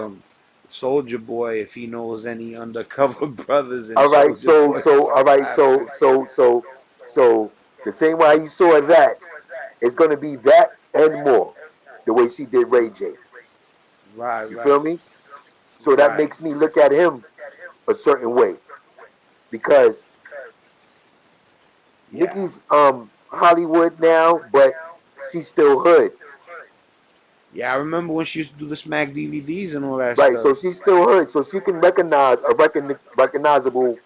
Soldier Boy if he knows any undercover brothers, and all right, Soldier Boy all started right, laughing. so the same way you saw that, it's gonna be that and more. The way she did Ray J. You feel me? So that Right. makes me look at him a certain way because Yeah. Nicki's Hollywood now, but she's still hood. Yeah, I remember when she used to do the Smack DVDs and all that Right, so stuff. she's still hood, so she can recognize a recognizable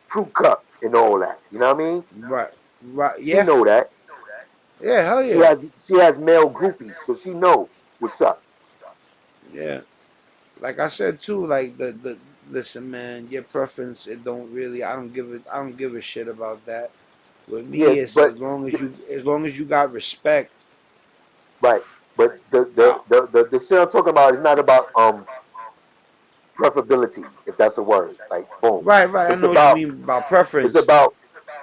fruit cup and all that. You know what I mean? Right. She Yeah. know that. Yeah. Hell She yeah. has male groupies, so she know what's up. Yeah. Like I said too, like the listen, man, your preference, it don't really. I don't give a shit about that. With Yeah, me, it's but as long as you got respect. right, but Out. the shit I'm talking about is not about preferability, if that's a word. Like boom, Right. I it's know what you about mean about it's preference. about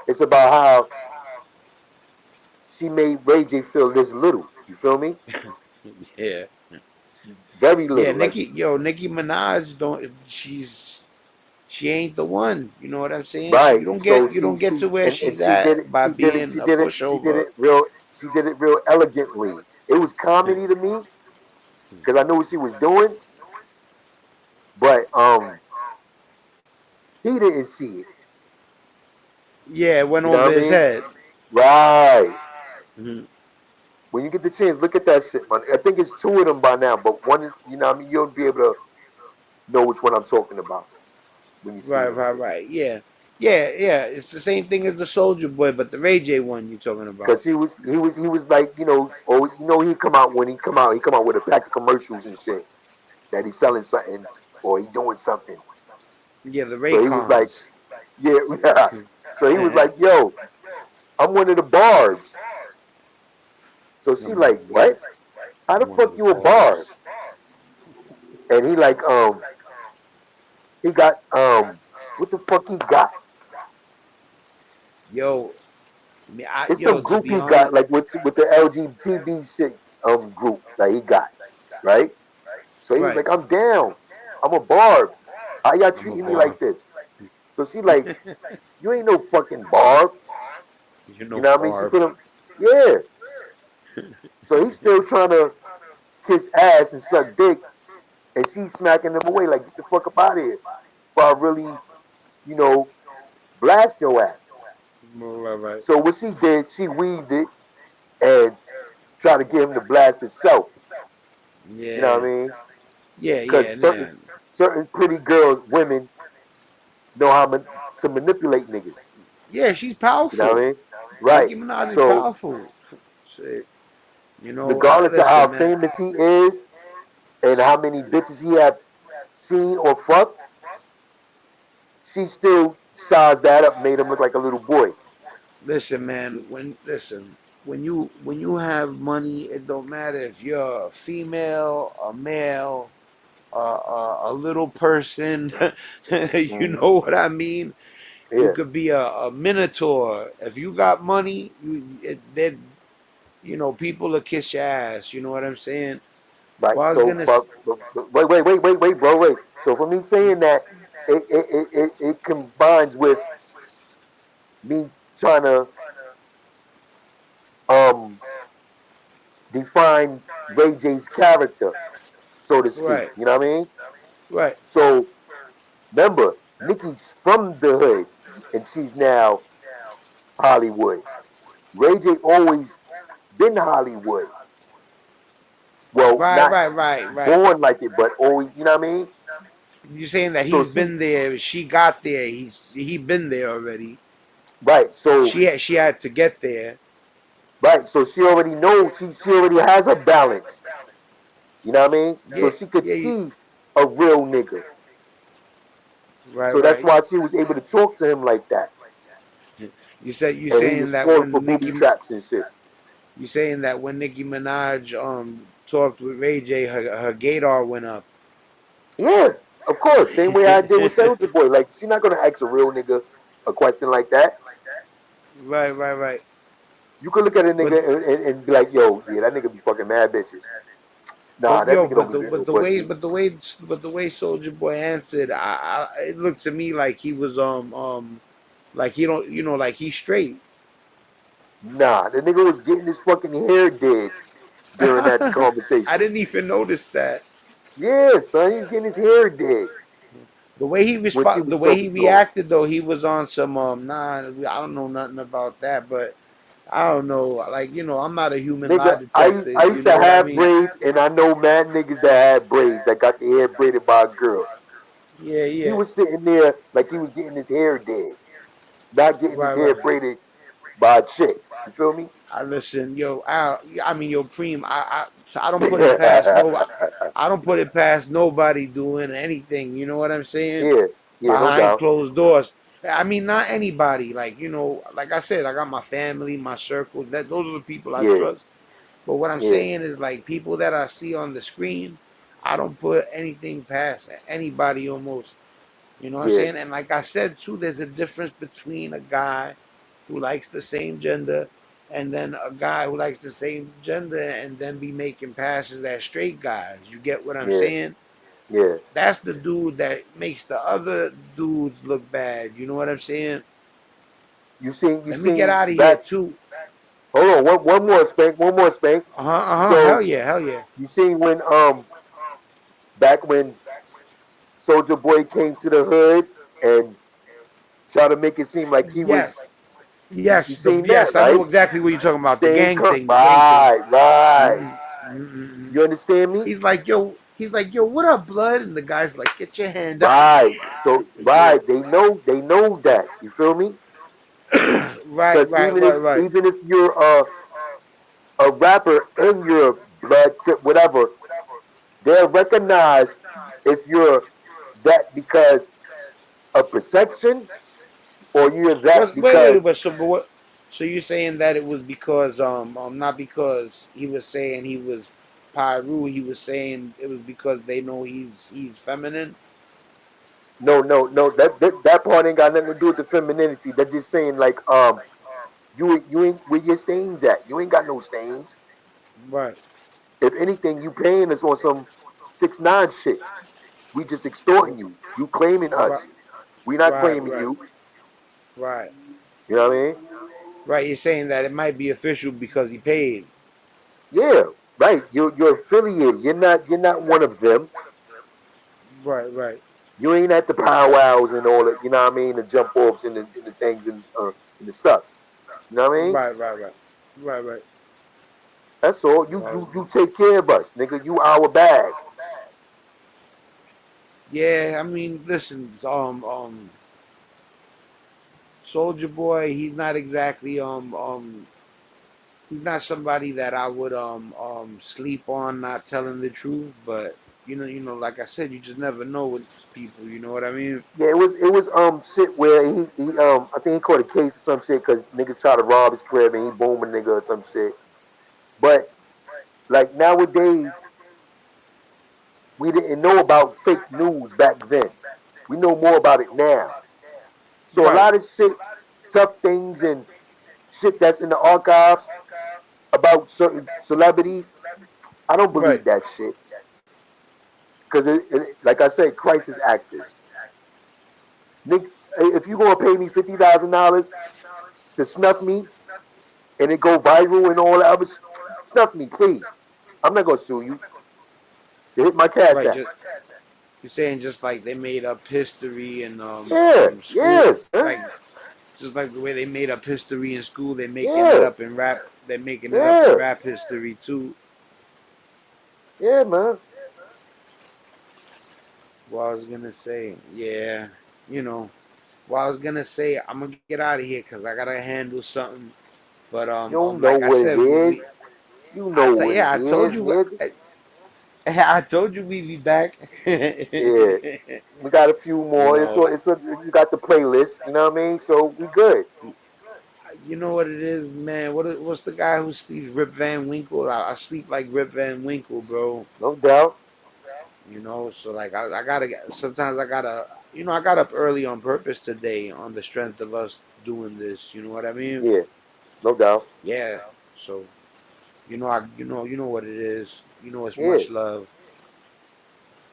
it's about how she made Ray J feel this little. You feel me? Yeah. Very Yeah, little. Like Nicki Minaj don't. She ain't the one. You know what I'm saying? right. You don't So get she to where and she's she did it. at by being a She did pushover. it real. She did it real elegantly. It was comedy to me because I knew what she was doing, but he didn't see it. Yeah, it went You know over what I his mean? head. Right. Mm-hmm. When you get the chance, look at that shit, man. I think it's two of them by now, but one, you know what I mean? You'll be able to know which one I'm talking about when you see them shit. Right. Yeah. It's the same thing as the Soldier Boy, but the Ray J one you talking Cause about. he was like, you know, or you know, he come out with a pack of commercials and shit that he's selling something or he doing something. Yeah, the So he was like, Raycons. yeah, yeah. So he was like, yo, I'm one of the barbs. So she I'm like, what? what? How the One of fuck the you a barb? bars. And he like, he got what the fuck he got? Yo, It's some to group be he got honest, like with the LGBT shit group that he got, right? So he was right. like, I'm down. I'm a barb. How y'all I'm a treating me bar. like this? So she like, you ain't no fucking barb. You You know, know what I mean? She barb. put him, yeah. So he's still trying to kiss ass and suck dick, and she's smacking him away like, get the fuck up out of here. Before I really, you know, blast your ass. Right. So what she did, she weaved it and tried to get him to blast himself. You know Yeah. what I mean? Yeah. Because Nah. certain pretty girls, women, know how to manipulate niggas. Yeah, she's You know what I powerful. mean? Right. Nicki Minaj is So powerful. Shit. You know, regardless of how listen, man. famous he is and how many bitches he have seen or fucked, she still sized that up, made him look like a little boy. Listen, man. When you have money, it don't matter if you're a female, a male, a little person. You Mm-hmm. know what I mean? You Yeah. could be a minotaur. If you got money, then people will kiss your ass. You know what I'm saying? Right. Well, I was So, gonna. but wait, bro, wait. So for me saying that, it combines with me trying to um define Ray J's character, so to speak. Right, You know what I mean? right. So remember, Nikki's from the hood, and she's now Hollywood. Ray J always been Hollywood. Well, Right, not right, right, right. born like it, but always. You know what I mean? You're saying that So he's she been there, she got there, he been there already. right. So She had to get there. right. So she already knows. She already has a balance. You know what I mean? So Yeah, she could yeah, see a real nigga. right, So that's right. why she was able to talk to him like that. You And he saying was that falling for when booby traps and shit. You saying that when Nicki Minaj talked with Ray J, her gaydar went up. Yeah, of course. Same way I did with Soldier Boy. Like, she's not gonna ask a real nigga a question like that. Right, right, right. You could look at a But nigga and be like, yo, yeah, that nigga be fucking mad bitches. Nah, but that yo, nigga don't be getting no pussy. but the way Soldier Boy answered, it looked to me like he was like he don't like he's straight. Nah, the nigga was getting his fucking hair did during that I conversation. didn't even notice that. Yeah, son, he's getting his hair did when she The was way he talking to him. reacted though, he was on some nah. I don't know nothing about that, but I don't know. Like I'm not a human lie Nigga, I detector. You used to know what I have mean? braids, and I know mad niggas that had braids that got their hair braided by a girl. Yeah, He yeah. was sitting there like he was getting his hair did, not getting his Right, hair right. braided by a chick. You feel me? I listen, yo. I mean, yo, Preme. So I don't put it past no. I don't put it past nobody doing anything. You know what I'm saying? Yeah, yeah, no Behind doubt. closed doors. I mean, not anybody. Like like I said, I got my family, my circle. Those are the people I Yeah, trust. But what I'm yeah, saying is like people that I see on the screen. I don't put anything past anybody almost. You know what I'm yeah, saying? And like I said too, there's a difference between a guy who likes the same gender and then a guy who likes the same gender and then be making passes at straight guys. You get what I'm yeah, saying? yeah. That's the dude that makes the other dudes look bad. You know what I'm saying? You Let me get seen out of here back. too. Hold on, one more spank, one more spank. Hell So yeah, hell yeah. you seen when back when Soldier Boy came to the hood and tried to make it seem like he was. Yes, You yes, seen that, yes. I know right? exactly what you're talking about. The Same gang thing, the gang thing. right, right. Mm-mm, mm-mm. You understand me? He's like, yo, what up, blood? And the guy's like, get your hand up. Right. So Yeah. right, they know that. You feel me? Right, Because right, right, right. even if you're a rapper and you're blood crip, whatever, they'll recognize if you're that because of protection or you're that Wait, because but what? So you're saying that it was because not because he was saying he was Pyru, he was saying it was because they know he's feminine. no, that part ain't got nothing to do with the femininity. They're just saying like you ain't where your stains at. You ain't got no stains. Right, If anything, you paying us on some 6ix9ine shit. We just extorting you. You claiming right, us. We not right, claiming right, you. right, You know what I mean? right. You're saying that it might be official because he paid. Yeah, right. You're affiliated. You're not one of them. Right. You ain't at the powwows and all that. You know what I mean? The jump offs and the things and the stuffs. You know what I mean? Right. That's all. You Well, you you take care of us, nigga. You our bag. yeah, I mean, listen, Soldier Boy, he's not somebody that I would sleep on not telling the truth, but like I said, you just never know with people, you know what I mean? Yeah, it was shit where he I think he caught a case or some shit because niggas tried to rob his crib and he boomed a nigga or some shit. But like nowadays, we didn't know about fake news back then. We know more about it now. So a Right, lot of shit, tough things and shit that's in the archives about certain celebrities, I don't believe right, that shit. Because like I said, crisis actors. Nick, if you gonna pay me $50,000 to snuff me and it go viral and all that other, snuff me, please. I'm not gonna sue you. You hit my cash right. app. Just you're saying just like they made up history and Yeah, school, yes, huh? like just like the way they made up history in school, they're making it Yeah, up in rap. They're making it up in yeah, rap history too. yeah, man. What I was gonna say, yeah, you know, what I was gonna say, I'm gonna get out of here because I gotta handle something. But You know like I what it said, is. You know what it I told is, you, nigga. I told you we'd be back. Yeah, we got a few you more. know, You got the playlist. You know what I mean? So we good. you know what it is, man. What's the guy who sleeps? Rip Van Winkle. I sleep like Rip Van Winkle, bro. No doubt. So like I gotta sometimes I gotta I got up early on purpose today on the strength of us doing this. You know what I mean? Yeah, no doubt. Yeah. So you know what it is. You know it's Yeah, much love.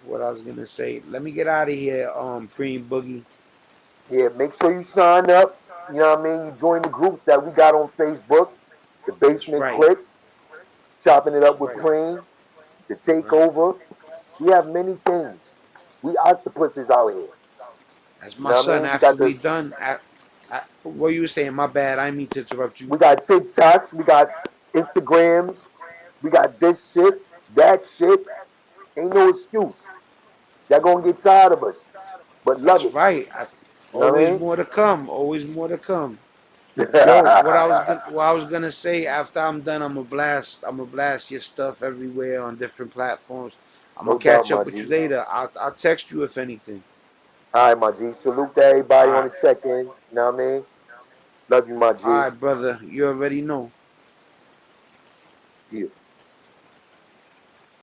What I was gonna say. Let me get out of here. Preme Boogie. yeah. Make sure you sign up. You know what I mean? You join the groups that we got on Facebook, the That's Basement right. Click, chopping it That's up with right. Preme, the Right. Takeover. We have many things. We octopuses out here. That's You my know what I son. mean? After we done, what you were saying? My bad. I didn't mean to interrupt you. We got TikToks, we got Instagrams, we got this shit, that shit. Ain't no excuse. Y'all gonna get tired of us, but love That's it. right. You know what Always I more to come. Always more to come. mean? Yo, what I was gonna say after I'm done, I'm gonna blast your stuff everywhere on different platforms. I'm gonna No doubt, catch my up with G. you later. I'll text you if anything. All right, my G. Salute to everybody All on right, the check-in. You know what I mean? Love you, my all G. right, brother. You already know. Yeah.